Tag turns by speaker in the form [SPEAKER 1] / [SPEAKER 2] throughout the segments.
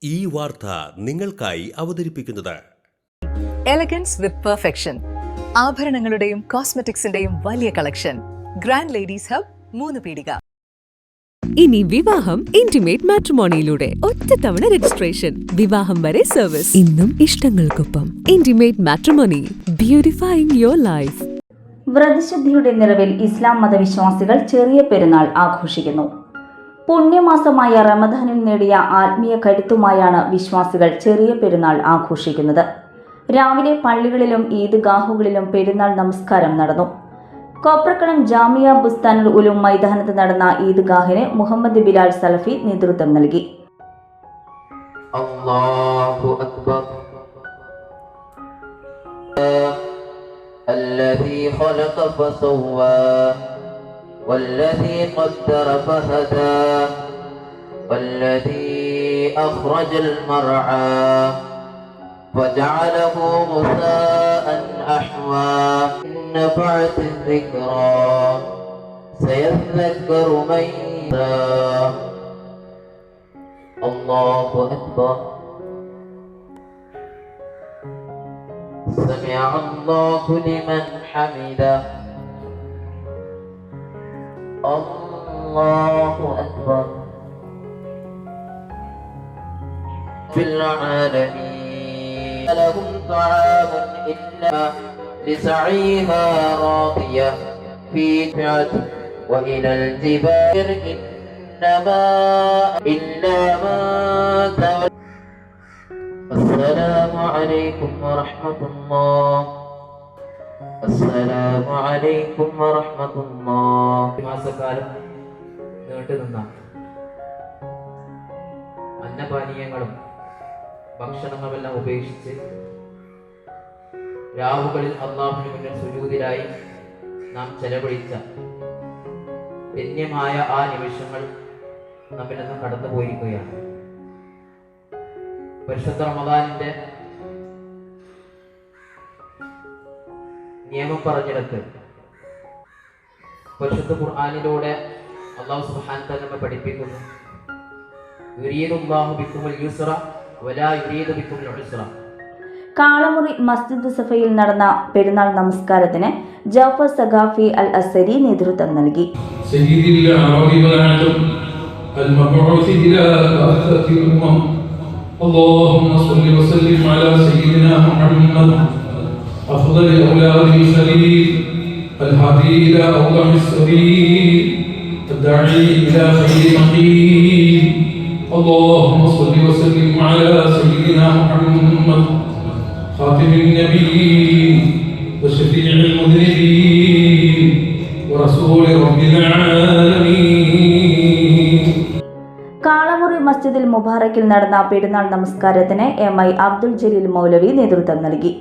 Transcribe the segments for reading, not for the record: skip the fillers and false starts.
[SPEAKER 1] ഈ വാർത്ത നിങ്ങൾക്കായി അവതരിപ്പിക്കുന്നത്
[SPEAKER 2] എലഗൻസ് വിത്ത് പെർഫെക്ഷൻ, ആഭരണങ്ങളുടെയും കോസ്മെറ്റിക്സിന്റെയും വലിയ കളക്ഷൻ. ഗ്രാൻഡ് ലേഡീസ് ഹബ്, 3 പീടിക.
[SPEAKER 3] ഇനി വിവാഹം ഇന്റിമേറ്റ് മാട്രിമോണിയിലൂടെ ഒറ്റത്തവണ രജിസ്ട്രേഷൻ, വിവാഹം വരെ സർവീസ്. ഇന്നും ഇഷ്ടങ്ങൾക്കൊപ്പം ഇന്റിമേറ്റ് മാട്രിമോണി, ബ്യൂട്ടിഫൈയിങ് യുവർ ലൈഫ്.
[SPEAKER 4] വ്രതശുദ്ധിയുടെ നിറവിൽ ഇസ്ലാം മതവിശ്വാസികൾ ചെറിയ പെരുന്നാൾ ആഘോഷിക്കുന്നു. പുണ്യമാസമായ റമദാനിൽ നേടിയ ആത്മീയ കരുത്തുമായാണ് വിശ്വാസികൾ ചെറിയ പെരുന്നാൾ ആഘോഷിക്കുന്നത്. രാവിലെ പള്ളികളിലും ഈദ്ഗാഹുകളിലും പെരുന്നാൾ നമസ്കാരം നടന്നു. കോപ്രക്കളം ജാമിയ ബുസ്താനുൽ ഉലൂം മൈതാനത്ത് നടന്ന ഈദ്ഗാഹിന് മുഹമ്മദ് ബിലാൽ സലഫി നേതൃത്വം നൽകി.
[SPEAKER 5] അല്ലാഹു അക്ബർ. الذي خلق فسوى والذي قدر فهدى والذي أخرج المرعى فجعله غثاء أحوى. نفعت الذكرى سيذكر من يخشى. الله أكبر. سمع الله لمن حمده. الله أكبر. في العالمين لهم طعام إلا لسعيها راضية في فئة وإلى الجبال إنما إلا ما تولى. السلام عليكم ورحمة الله. السلام عليكم ورحمة الله. മാസക്കാലം നീണ്ടുനിന്ന അന്നപാനീയങ്ങളും ഭക്ഷണങ്ങളുമെല്ലാം ഉപേക്ഷിച്ച് രാവുകളിൽ അല്ലാഹുവിന് മുന്നിൽ സുജൂദിലായി നാം ചെലവഴിച്ച ധന്യമായ ആ നിമിഷങ്ങൾ നമ്മിൽ നിന്ന് കടന്നു പോയിരിക്കുകയാണ്. പരിശുദ്ധ റമദാനിന്റെ നിയമം പറഞ്ഞിടത്ത് പരിശുദ്ധ ഖുർആനിലൂടെ അല്ലാഹു സുബ്ഹാനഹു വ തആല പഠിപ്പിക്കുന്നു, യുരീദുല്ലാഹു ബിക്കുമുൽ യുസ്റ വലാ യുരീദു ബിക്കുമുൽ ഉസ്റ.
[SPEAKER 4] കാളമുറി മസ്ജിദ് സഫയിൽ നടന്ന പെരുന്നാൾ നമസ്കാരത്തിന് ജാഫർ സഖാഫി അൽ അസരി നേതൃത്വം നൽകി.
[SPEAKER 6] اللهم صل وسلم على سيدنا محمد أفضل أولاد المرسلين الهادي إلى أوضح السبيل الداعي إلى خير مقيم. اللهم صل وسلم على سيدنا محمد خاتم النبيين وشفيع المذنبين ورسول رب العالمين.
[SPEAKER 4] കാളമുറി മസ്ജിദിൽ മുബാറക്കിൽ നടന്ന പെരുന്നാൾ നമസ്കാരത്തിന് MI അബ്ദുൽ ജലീൽ മൗലവി നേതൃത്വം നൽകി.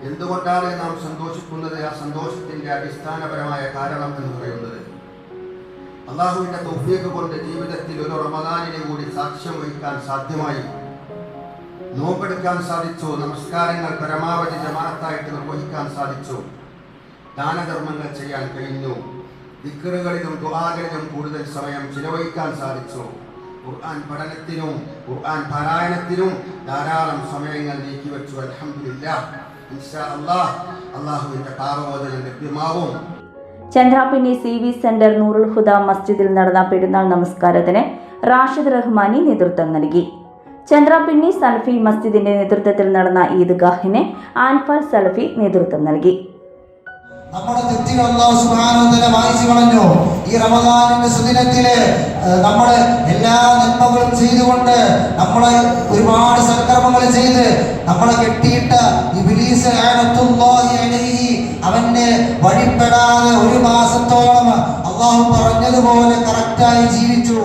[SPEAKER 7] എന്തുകൊണ്ടാണ് നാം സന്തോഷിക്കുന്നത്? ആ സന്തോഷത്തിന്റെ അടിസ്ഥാനപരമായ കാരണം എന്ന് പറയുന്നത്, അള്ളാഹുവിന്റെ തൗഫീഖ് കൊണ്ട് ജീവിതത്തിൽ ഒരു റമദാനിനെ കൂടി സാക്ഷ്യം വഹിക്കാൻ സാധ്യമായി, നോമ്പെടുക്കാൻ സാധിച്ചു, നമസ്കാരങ്ങൾ പരമാവധി ജമാഅത്തായിട്ട് നിർവഹിക്കാൻ സാധിച്ചു, ദാനധർമ്മങ്ങൾ ചെയ്യാൻ കഴിഞ്ഞു, ദിക്റുകളിലും ദുആകളിലും കൂടുതൽ സമയം ചിലവഴിക്കാൻ സാധിച്ചു, ഖുർആൻ പഠനത്തിനും ഖുർആൻ പാരായണത്തിനും ധാരാളം സമയങ്ങൾ നീക്കിവെച്ചു. അൽഹംദുലില്ലാഹ്, ഇൻഷാ അല്ലാഹ് അല്ലാഹുവിന്റെ പാപമോചനം ലഭ്യമാവും.
[SPEAKER 4] ചന്ദ്രാപിന്നി CV സെന്റർ നൂറുൽ ഹുദ മസ്ജിദിൽ നടന്ന പെരുന്നാൾ നമസ്കാരത്തിന് റാഷിദ് റഹ്മാനി നേതൃത്വം നൽകി. ചന്ദ്രാപിന്നി സലഫി മസ്ജിദിന്റെ നേതൃത്വത്തിൽ നടന്ന ഈദ്ഗാഹിന് ആൻഫാൽ സലഫി നേതൃത്വം നൽകി.
[SPEAKER 8] നമ്മുടെ തെറ്റുകൾ അല്ലാഹു സുബ്ഹാനഹു വ തആല മായ്ച്ചു കളഞ്ഞു. ഈ റമദാനിന്റെ സുദിനത്തില് നമ്മൾ എല്ലാ നന്മകളും ചെയ്തുകൊണ്ട് നമ്മൾ ഒരുപാട് സൽക്കർമ്മങ്ങൾ നമ്മളെ കെട്ടിയിട്ട് ഇബ്ലീസ് ലഅനത്തുല്ലാഹി അലൈഹി അവനെ വഴിപ്പെടാതെ 1 മാസത്തോളം അള്ളാഹു പറഞ്ഞതുപോലെ കറക്റ്റായി ജീവിച്ചു.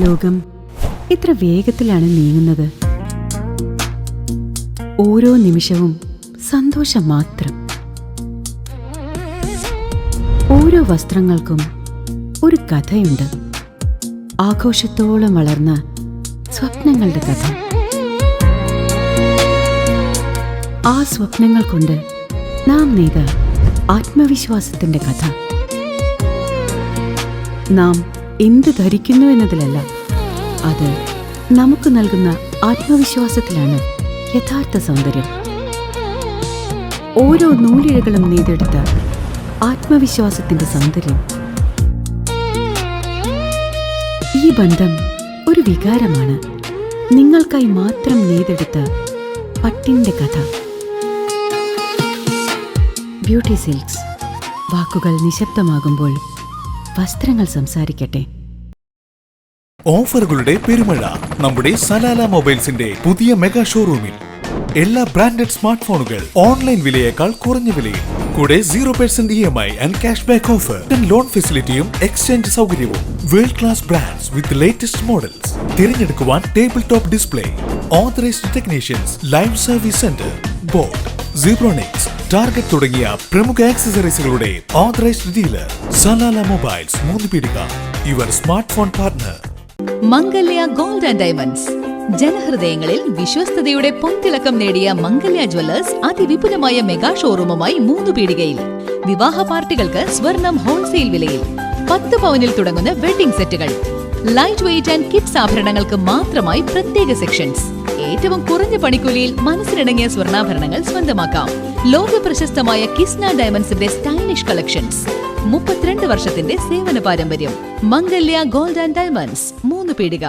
[SPEAKER 9] ലോകം ഇത്ര വേഗത്തിലാണ് നീങ്ങുന്നത്. ഓരോ നിമിഷവും സന്തോഷം മാത്രം. ഓരോ വസ്ത്രങ്ങൾക്കും ഒരു കഥയുണ്ട്. ആഘോഷത്തോളം വളർന്ന സ്വപ്നങ്ങളുടെ കഥ. ആ സ്വപ്നങ്ങൾ കൊണ്ട് നാം നെയ്ത ആത്മവിശ്വാസത്തിന്റെ കഥ. നാം എന്ത് ധരിക്കുന്നു എന്നതിലല്ല, അത് നമുക്ക് നൽകുന്ന ആത്മവിശ്വാസത്തിലാണ് യഥാർത്ഥ സൗന്ദര്യം. ഓരോ നൂലിഴകളും നെയ്തെടുത്ത ആത്മവിശ്വാസത്തിന്റെ സൗന്ദര്യം. ഈ ബന്ധം ഒരു വികാരമാണ്. നിങ്ങൾക്കായി മാത്രം നെയ്തെടുത്ത പട്ടിന്റെ കഥ. Beauty silks. വാക്കുകൾ നിശബ്ദമാകുമ്പോൾ വസ്ത്രങ്ങൾ സംസാരിക്കട്ടെ.
[SPEAKER 10] ഓഫറുകളുടെ പെരുമഴ നമ്മുടെ സലാല മൊബൈൽസിന്റെ പുതിയ മെഗാ ഷോറൂമിൽ. എല്ലാ ബ്രാൻഡഡ് സ്മാർട്ട് ഫോണുകൾ ഓൺലൈൻ വിലയേക്കാൾ കുറഞ്ഞ വിലയിൽ. കൂടെ 0% EMI and cashback offer. Loan ഫെസിലിറ്റിയും എക്സ്ചേഞ്ച് സൗകര്യവും. World class brands with latest models. തിരഞ്ഞെടുക്കുവാൻ table top display, authorised technicians, live service centre, boAt, Zebronics, Target തുടങ്ങിയ പ്രമുഖ ആക്സസറീസുകളുടെ ഓതറൈസ്ഡ് ഡീലർ. സലാല മൊബൈൽസ്, 3 പീടിക, your smartphone partner.
[SPEAKER 2] Mangalya gold and diamonds. ജനഹൃദയങ്ങളിൽ വിശ്വസ്തയുടെ പൊൻതിളക്കം നേടിയ മംഗല്യ ജ്വല്ലേഴ്സ് അതിവിപുലമായ മെഗാ ഷോറൂമുമായി 3 പീടികയിൽ. വിവാഹ പാർട്ടികൾക്ക് സ്വർണം ഹോൾസെയിൽ വിലയിൽ. 10 പവനിൽ തുടങ്ങുന്ന വെഡിംഗ് സെറ്റുകൾ, ലൈറ്റ് വെയ്റ്റ് ആൻഡ് കിഡ്സ് ആഭരണങ്ങൾക്ക് മാത്രമായി പ്രത്യേക സെക്ഷൻസ്. ഏറ്റവും കുറഞ്ഞ പണിക്കൂലിയിൽ മനസ്സിലിണങ്ങിയ സ്വർണ്ണാഭരണങ്ങൾ സ്വന്തമാക്കാം. ലോക പ്രശസ്തമായ കിസ്ന ഡയമണ്ട്സിന്റെ സ്റ്റൈലിഷ് കളക്ഷൻസ്. 32 വർഷത്തിന്റെ സേവന പാരമ്പര്യം. മംഗല്യ ഗോൾഡ് ആൻഡ് ഡയമണ്ട്സ്, 3 പീടിക.